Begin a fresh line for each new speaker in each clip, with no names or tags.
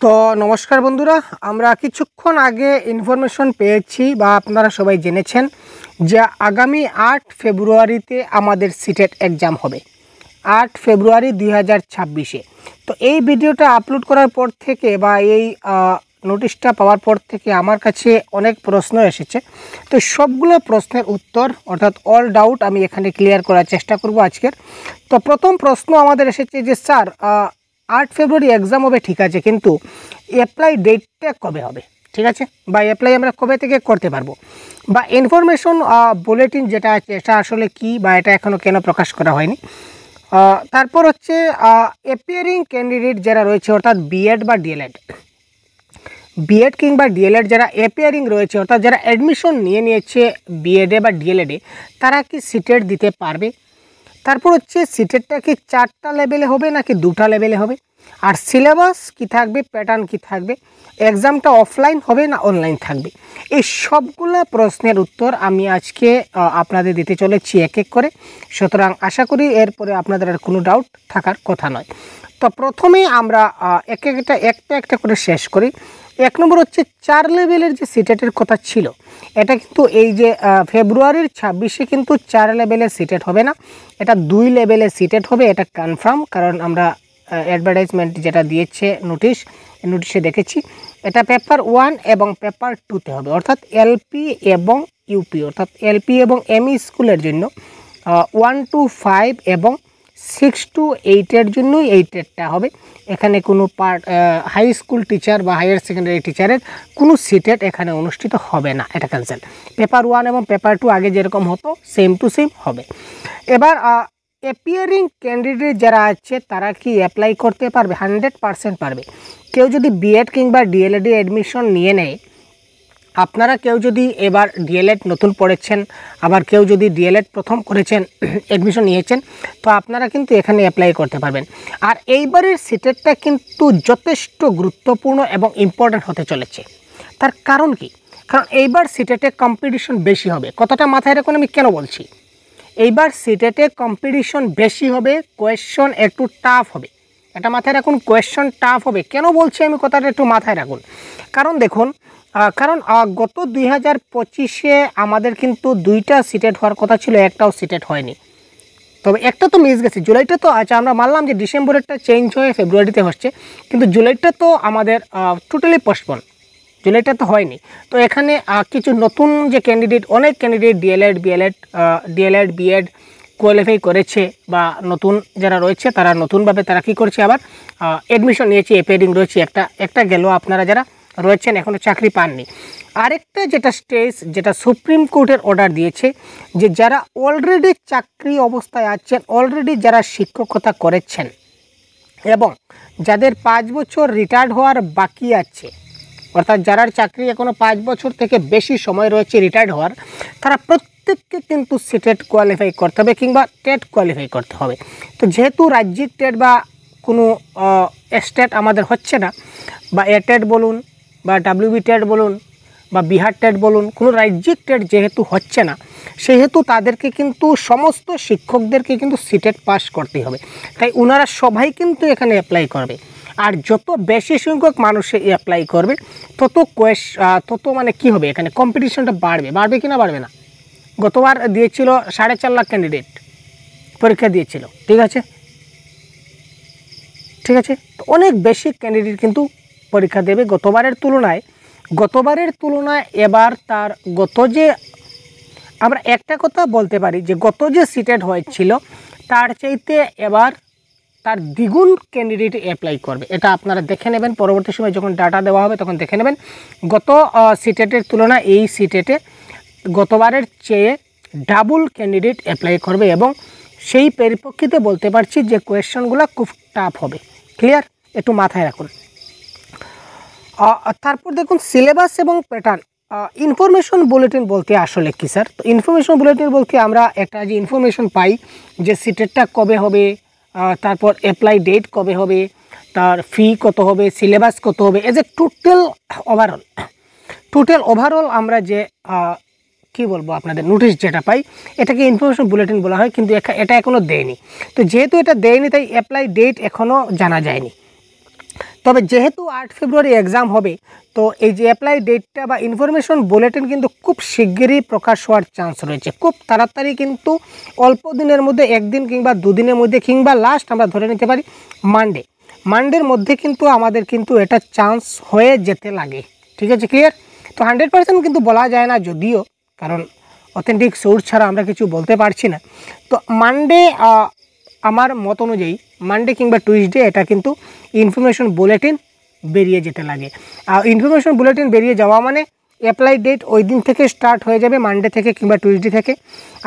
তো নমস্কার বন্ধুরা, আমরা কিছুক্ষণ আগে ইনফরমেশন পেয়েছি বা আপনারা সবাই জেনেছেন যে আগামী 8 ফেব্রুয়ারিতে আমাদের সিটেট এক্সাম হবে। 8 ফেব্রুয়ারি 2026-এ। তো এই ভিডিওটা আপলোড করার পর থেকে বা এই নোটিশটা পাওয়ার পর থেকে আমার কাছে অনেক প্রশ্ন এসেছে। তো সবগুলো প্রশ্নের উত্তর অর্থাৎ অল ডাউট আমি এখানে ক্লিয়ার করার চেষ্টা করব আজকের। তো প্রথম প্রশ্ন আমাদের এসেছে যে স্যার 8 ফেব্রুয়ারি এক্সাম হবে, ঠিক আছে, কিন্তু অ্যাপ্লাই ডেটটা কবে হবে, ঠিক আছে, বা অ্যাপ্লাই আমরা কবে থেকে করতে পারবো, বা ইনফরমেশন বুলেটিন যেটা আছে এটা আসলে কি, বা এটা এখনও কেন প্রকাশ করা হয়নি। তারপর হচ্ছে অ্যাপিয়ারিং ক্যান্ডিডেট যারা রয়েছে অর্থাৎ বিএড বা ডিএলএড, বিএড কিংবা ডিএলএড যারা অ্যাপিয়ারিং রয়েছে অর্থাৎ যারা অ্যাডমিশন নিয়েছে বিএডে বা ডিএলএডে, তারা কি সিটেট দিতে পারবে। তারপর হচ্ছে সিটেটটা কি 4টা লেভেলে হবে নাকি 2টা লেভেলে হবে, আর সিলেবাস কি থাকবে, প্যাটার্ন কি থাকবে, এক্সামটা অফলাইন হবে না অনলাইন থাকবে। এই সবগুলো প্রশ্নের উত্তর আমি আজকে আপনাদের দিতে চলেছি এক এক করে। সুতরাং আশা করি এরপরে আপনাদের আর কোনো ডাউট থাকার কথা নয়। তো প্রথমেই আমরা একটা করে শেষ করি। 1 নম্বর হচ্ছে 4 লেভেলের যে সিটেটের কথা ছিল, এটা কিন্তু এই যে ফেব্রুয়ারির 26-এ কিন্তু 4 লেভেলের সিটেট হবে না, এটা 2 লেভেলের সিটেট হবে। এটা কনফার্ম, কারণ আমরা অ্যাডভার্টাইজমেন্ট যেটা দিয়েছে নোটিশে দেখেছি। এটা পেপার 1 এবং পেপার 2তে হবে, অর্থাৎ এলপি এবং ইউপি অর্থাৎ এলপি এবং এমই স্কুলের জন্য 1 to 5 এবং 6 to 8-এর জন্যই এই টেটটা হবে। এখানে কোনো হাই স্কুল টিচার বা হায়ার সেকেন্ডারি টিচারের কোনো সিটেট এখানে অনুষ্ঠিত হবে না, এটা ক্যান্সেল। পেপার 1 এবং পেপার 2 আগে যেরকম হতো সেম টু সেম হবে। এবার অ্যাপিয়ারিং ক্যান্ডিডেট যারা আছে তারা কি অ্যাপ্লাই করতে পারবে? 100% পারবে। কেউ যদি বিএড কিংবা ডিএলএডে অ্যাডমিশন নিয়ে নেয়, আপনারা কেউ যদি এবার ডিএলএড নতুন পড়েছেন, আবার কেউ যদি ডিএলএড প্রথম করেছেন, অ্যাডমিশন নিয়েছেন, তো আপনারা কিন্তু এখানে অ্যাপ্লাই করতে পারবেন। আর এইবারের সিটেটটা কিন্তু যথেষ্ট গুরুত্বপূর্ণ এবং ইম্পর্ট্যান্ট হতে চলেছে। তার কারণ কি? কারণ এইবার সিটেটে কম্পিটিশন বেশি হবে। কথাটা মাথায় রাখুন আমি কেন বলছি। এইবার সিটেটে কম্পিটিশন বেশি হবে, কোয়েশ্চন একটু টাফ হবে। এটা মাথায় রাখুন, কোয়েশ্চন টাফ হবে। কেন বলছি আমি কথাটা একটু মাথায় রাখুন। কারণ দেখুন, গত 2025-এ আমাদের কিন্তু 2টা সিটেট হওয়ার কথা ছিল, একটাও সিটেট হয়নি। তবে একটা তো মিস গেছে, জুলাইটা তো আছে। আমরা মানলাম যে ডিসেম্বরেরটা চেঞ্জ হয়ে ফেব্রুয়ারিতে হচ্ছে, কিন্তু জুলাইটা তো আমাদের টোটালি পোস্টপোন, জুলাইটা তো হয়নি। তো এখানে কিছু নতুন যে ক্যান্ডিডেট, অনেক ক্যান্ডিডেট ডিএলএড বিএড কোয়ালিফাই করেছে বা নতুন যারা রয়েছে তারা নতুনভাবে তারা কী করছে, আবার অ্যাডমিশন নিয়েছে, অ্যাপিয়ারিং রয়েছে। একটা গেল, আপনারা যারা রয়েছেন এখনও চাকরি পাননি। আরেকটা যেটা স্টেজ, যেটা সুপ্রিম কোর্টের অর্ডার দিয়েছে, যে যারা অলরেডি চাকরি অবস্থায় আছেন, অলরেডি যারা শিক্ষকতা করেছেন এবং যাদের 5 বছর রিটায়ার্ড হওয়ার বাকি আছে, অর্থাৎ যারা চাকরি এখনও 5 বছর থেকে বেশি সময় রয়েছে রিটায়ার্ড হওয়ার, তারা প্রত্যেককে কিন্তু সিটেট কোয়ালিফাই করতে হবে কিংবা টেট কোয়ালিফাই করতে হবে। তো যেহেতু রাজ্যিক টেট বা কোনো স্টেট আমাদের হচ্ছে না, বা টেট বলুন বা ডাব্লিউবি টেট বলুন বা বিহার টেট বলুন, কোনো রাজ্যিক টেট যেহেতু হচ্ছে না, সেহেতু তাদেরকে কিন্তু সমস্ত শিক্ষকদেরকে কিন্তু সিটেট পাস করতেই হবে। তাই ওনারা সবাই কিন্তু এখানে অ্যাপ্লাই করবে। আর যত বেশি সংখ্যক মানুষে অ্যাপ্লাই করবে তত মানে কি হবে, এখানে কম্পিটিশনটা বাড়বে কি না বাড়বে না। গতবার দিয়েছিল 4.5 লাখ ক্যান্ডিডেট পরীক্ষা দিয়েছিল, ঠিক আছে, তো অনেক বেশি ক্যান্ডিডেট কিন্তু পরীক্ষা দেবে গতবারের তুলনায় এবার তার আমরা একটা কথা বলতে পারি যে গত যে সিটেট হয়েছিল তার চাইতে এবার তার দ্বিগুণ ক্যান্ডিডেট অ্যাপ্লাই করবে। এটা আপনারা দেখে নেবেন, পরবর্তী সময় যখন ডাটা দেওয়া হবে তখন দেখে নেবেন। গত সিটেটের তুলনায় এই সিটেটে গতবারের চেয়ে ডাবল ক্যান্ডিডেট অ্যাপ্লাই করবে, এবং সেই পরিপ্রেক্ষিতে বলতে পারছি যে কোয়েশ্চনগুলো খুব টাফ হবে। ক্লিয়ার? একটু মাথায় রাখুন। তারপর দেখুন সিলেবাস এবং প্যাটার্ন। ইনফরমেশন বুলেটিন বলতে আসলে কি স্যার? তো ইনফরমেশন বুলেটিন বলতে আমরা একটা যে ইনফরমেশন পাই যে সিটেটটা কবে হবে, তারপর অ্যাপ্লাই ডেট কবে হবে, তার ফি কত হবে, সিলেবাস কত হবে, এজ এ টোটাল ওভারঅল আমরা যে কি বলবো আপনাদের নোটিশ যেটা পাই, এটাকে ইনফরমেশন বুলেটিন বলা হয়, কিন্তু এটা এখনও দেয়নি। তো যেহেতু এটা দেয়নি তাই অ্যাপ্লাই ডেট এখনও জানা যায়নি। তো তবে যেহেতু 8 ফেব্রুয়ারি এক্সাম হবে, তো এই যে অ্যাপ্লাই ডেটটা বা ইনফরমেশন বুলেটিন কিন্তু খুব শিগগিরই প্রকাশ হওয়ার চান্স রয়েছে। খুব তাড়াতাড়ি কিন্তু অল্প দিনের মধ্যে, একদিন কিংবা দুদিনের মধ্যে, কিংবা লাস্ট আমরা ধরে নিতে পারি মানডের মধ্যে কিন্তু আমাদের কিন্তু এটা চান্স হয়ে যেতে লাগে। ঠিক আছে, ক্লিয়ার? তো 100% কিন্তু বলা যায় না, যদিও, কারণ অথেন্টিক সোর্স ছাড়া আমরা কিছু বলতে পারছি না। তো মানডে, আমার মত অনুযায়ী মানডে কিংবা টুইসডে এটা কিন্তু ইনফরমেশন বুলেটিন বেরিয়ে যেতে লাগে। আর ইনফরমেশন বুলেটিন বেরিয়ে যাওয়া মানে অ্যাপ্লাই ডেট ওই দিন থেকে স্টার্ট হয়ে যাবে, মানডে থেকে কিংবা টুইসডে থেকে।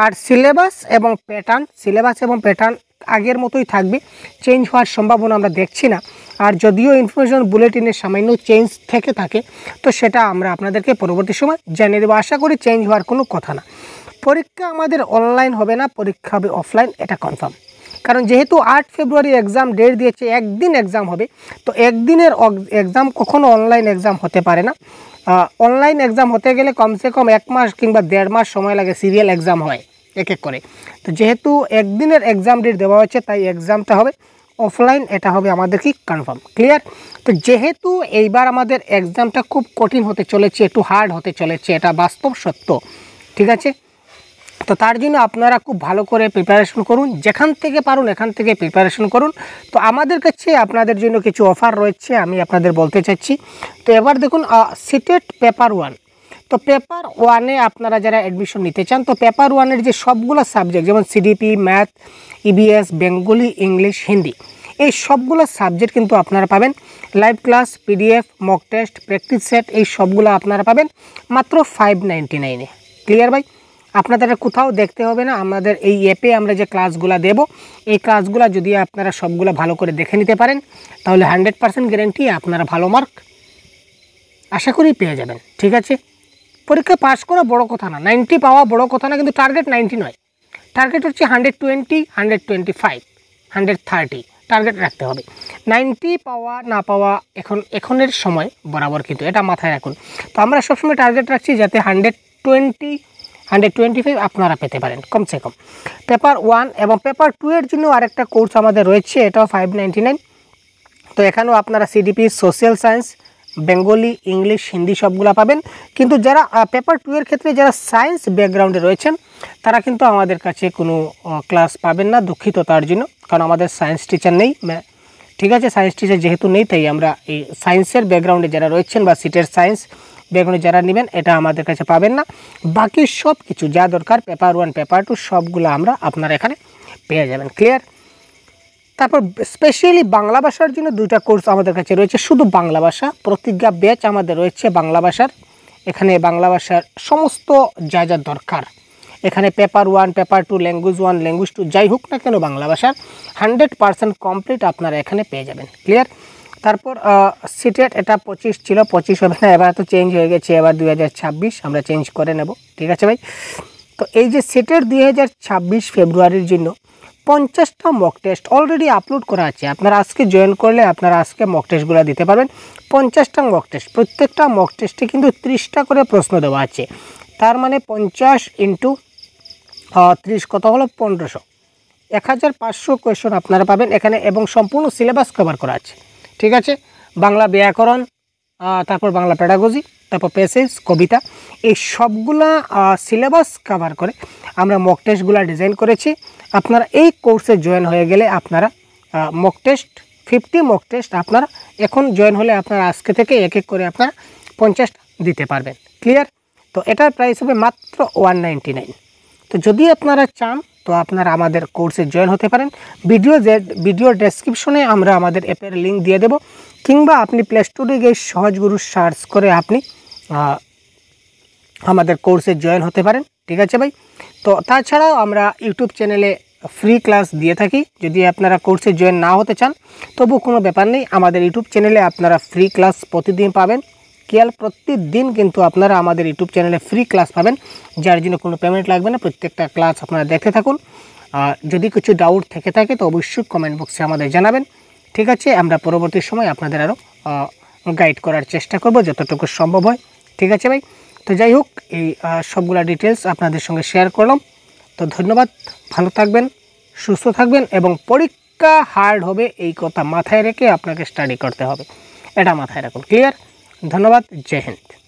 আর সিলেবাস এবং প্যাটার্ন আগের মতোই থাকবে, চেঞ্জ হওয়ার সম্ভাবনা আমরা দেখছি না। আর যদিও ইনফরমেশন বুলেটিনের সামান্য চেঞ্জ থেকে থাকে, তো সেটা আমরা আপনাদেরকে পরবর্তী সময় জানিয়ে দেবো। আশা করি চেঞ্জ হওয়ার কোনো কথা না। পরীক্ষা আমাদের অনলাইন হবে না, পরীক্ষা হবে অফলাইন, এটা কনফার্ম। কারণ যেহেতু 8 ফেব্রুয়ারি এক্সাম ডেট দিয়েছে, একদিন এক্সাম হবে, তো একদিনের এক্সাম কখনো অনলাইন এক্সাম হতে পারে না। অনলাইন এক্সাম হতে গেলে কমসে কম 1 মাস কিংবা 1.5 মাস সময় লাগে, সিরিয়াল এক্সাম হয় এক এক করে। তো যেহেতু একদিনের এক্সাম ডেট দেওয়া হচ্ছে, তাই এক্সামটা হবে অফলাইন, এটা হবে আমাদের কি কনফার্ম, ক্লিয়ার? তো যেহেতু এইবার আমাদের এক্সামটা খুব কঠিন হতে চলেছে, একটু হার্ড হতে চলেছে, এটা বাস্তব সত্য, ঠিক আছে? তো তার জন্য আপনারা খুব ভালো করে প্রিপারেশন করুন, যেখান থেকে পারুন এখান থেকে প্রিপারেশন করুন। তো আমাদের কাছে আপনাদের জন্য কিছু অফার রয়েছে, আমি আপনাদের বলতে চাচ্ছি। তো এবার দেখুন, সিটেট পেপার 1। তো পেপার 1-এ আপনারা যারা অ্যাডমিশন নিতে চান, তো পেপার 1-এর যে সবগুলো সাবজেক্ট, যেমন CDP, math, EBS, Bengali, English, Hindi, এই সবগুলো সাবজেক্ট কিন্তু আপনারা পাবেন live class, PDF, mock test, practice set, এই সবগুলো আপনারা পাবেন মাত্র 599-এ। ক্লিয়ার ভাই? আপনাদের কোথাও দেখতে হবে না, আমাদের এই অ্যাপে আমরা যে ক্লাসগুলো দেব, এই ক্লাসগুলো যদি আপনারা সবগুলো ভালো করে দেখে নিতে পারেন, তাহলে 100% গ্যারান্টি আপনারা ভালো মার্ক আশা করি পেয়ে যাবেন। ঠিক আছে, পরীক্ষা পাস করা বড় কথা না, 90 পাওয়া বড় কথা না, কিন্তু টার্গেট 90 নয়, টার্গেট হচ্ছে 120, 125, 130 টার্গেট রাখতে হবে। 90 পাওয়া না পাওয়া এখনের সময় বরাবর, কিন্তু এটা মাথায় রাখুন। তো আমরা সবসময় টার্গেট রাখছি যাতে 120, 125 আপনারা পেতে পারেন কমসে কম। পেপার 1 এবং পেপার 2-এর জন্য আরেকটা কোর্স আমাদের রয়েছে, এটাও 599। তো এখানেও আপনারা CDP, social science, Bengali, English, Hindi সবগুলো পাবেন। কিন্তু যারা পেপার 2-এর ক্ষেত্রে যারা সায়েন্স ব্যাকগ্রাউন্ডে রয়েছেন, তারা কিন্তু আমাদের কাছে কোনো ক্লাস পাবেন না, দুঃখিত তার জন্য, কারণ আমাদের সায়েন্স টিচার নেই। ঠিক আছে, সায়েন্স টিচার যেহেতু নেই, তাই আমরা এই সায়েন্সের ব্যাকগ্রাউন্ডে যারা রয়েছেন বা সিটের সায়েন্স ব্যাকগ্রাউন্ডে যারা নেবেন, এটা আমাদের কাছে পাবেন না। বাকি সব কিছু যা দরকার পেপার 1, পেপার 2 সবগুলো আপনারা এখানে পেয়ে যাবেন। ক্লিয়ার? তারপর স্পেশালি বাংলা ভাষার জন্য 2টা কোর্স আমাদের কাছে রয়েছে, শুধু বাংলা ভাষা। প্রতিজ্ঞা ব্যাচ আমাদের রয়েছে বাংলা ভাষার, এখানে বাংলা ভাষার সমস্ত যা যা দরকার, এখানে পেপার 1, পেপার 2, ল্যাঙ্গুয়েজ 1, ল্যাঙ্গুয়েজ 2 যাই হোক না কেন, বাংলা ভাষার 100% কমপ্লিট আপনারা এখানে পেয়ে যাবেন। ক্লিয়ার? তারপর সিটেট, এটা 25 ছিল, 25 হবে না, এবার তো চেঞ্জ হয়ে গেছে, এবার 2026 আমরা চেঞ্জ করে নেব। ঠিক আছে ভাই? তো এই যে সিটেট 2026 ফেব্রুয়ারির জন্য 50টা মক টেস্ট অলরেডি আপলোড করা আছে, আপনারা আজকে জয়েন করলে আপনারা আজকে মক টেস্টগুলো দিতে পারবেন। 50টা মক টেস্ট, প্রত্যেকটা মক টেস্টে কিন্তু 30টা করে প্রশ্ন দেওয়া আছে, তার মানে 50 × 30 কত হলো? 1500, 1500 কোয়েশন আপনারা পাবেন এখানে, এবং সম্পূর্ণ সিলেবাস কভার করা আছে। ঠিক আছে, বাংলা ব্যাকরণ, তারপর বাংলা প্যাডাগজি, তারপর প্যাসেজ, কবিতা, এই সবগুলা সিলেবাস কভার করে আমরা মক টেস্টগুলো ডিজাইন করেছি। আপনারা এই কোর্সে জয়েন হয়ে গেলে আপনারা মক টেস্ট 50 মক টেস্ট আপনারা এখন জয়েন হলে আপনারা আজকে থেকে এক এক করে আপনারা 50 দিতে পারবেন। ক্লিয়ার? তো এটার প্রাইস হবে মাত্র 199। তো যদি আপনারা চান, তো আপনারা আমাদের কোর্সে জয়েন হতে পারেন। ভিডিও ডেসক্রিপশনে আমরা আমাদের অ্যাপের লিঙ্ক দিয়ে দেব, কিংবা আপনি প্লে স্টোরে গিয়ে সহজগুরু সার্চ করে আপনি আমাদের কোর্সে জয়েন হতে পারেন। ঠিক আছে ভাই? তো তাছাড়াও আমরা ইউটিউব চ্যানেলে ফ্রি ক্লাস দিয়ে থাকি, যদি আপনারা কোর্সে জয়েন না হতে চান তবু কোনো ব্যাপার নেই, আমাদের ইউটিউব চ্যানেলে আপনারা ফ্রি ক্লাস প্রতিদিন পাবেন। প্রতিদিন কিন্তু আপনারা আমাদের ইউটিউব চ্যানেলে ফ্রি ক্লাস পাবেন, যার জন্য কোনো পেমেন্ট লাগবে না, প্রত্যেকটা ক্লাস আপনারা দেখতে থাকুন। যদি কিছু ডাউট থেকে থাকে তো অবশ্যই কমেন্ট বক্সে আমাদের জানাবেন। ঠিক আছে, আমরা পরবর্তী সময় আপনাদের আরও গাইড করার চেষ্টা করব যতটুকু সম্ভব হয়। ঠিক আছে ভাই? তো যাই হোক, এই সবগুলা ডিটেলস আপনাদের সঙ্গে শেয়ার করলাম। তো ধন্যবাদ, ভালো থাকবেন, সুস্থ থাকবেন, এবং পরীক্ষা হার্ড হবে এই কথা মাথায় রেখে আপনাকে স্টাডি করতে হবে। এটা মাথায় রাখুন। ক্লিয়ার? ধন্যবাদ। জয় হিন্দ।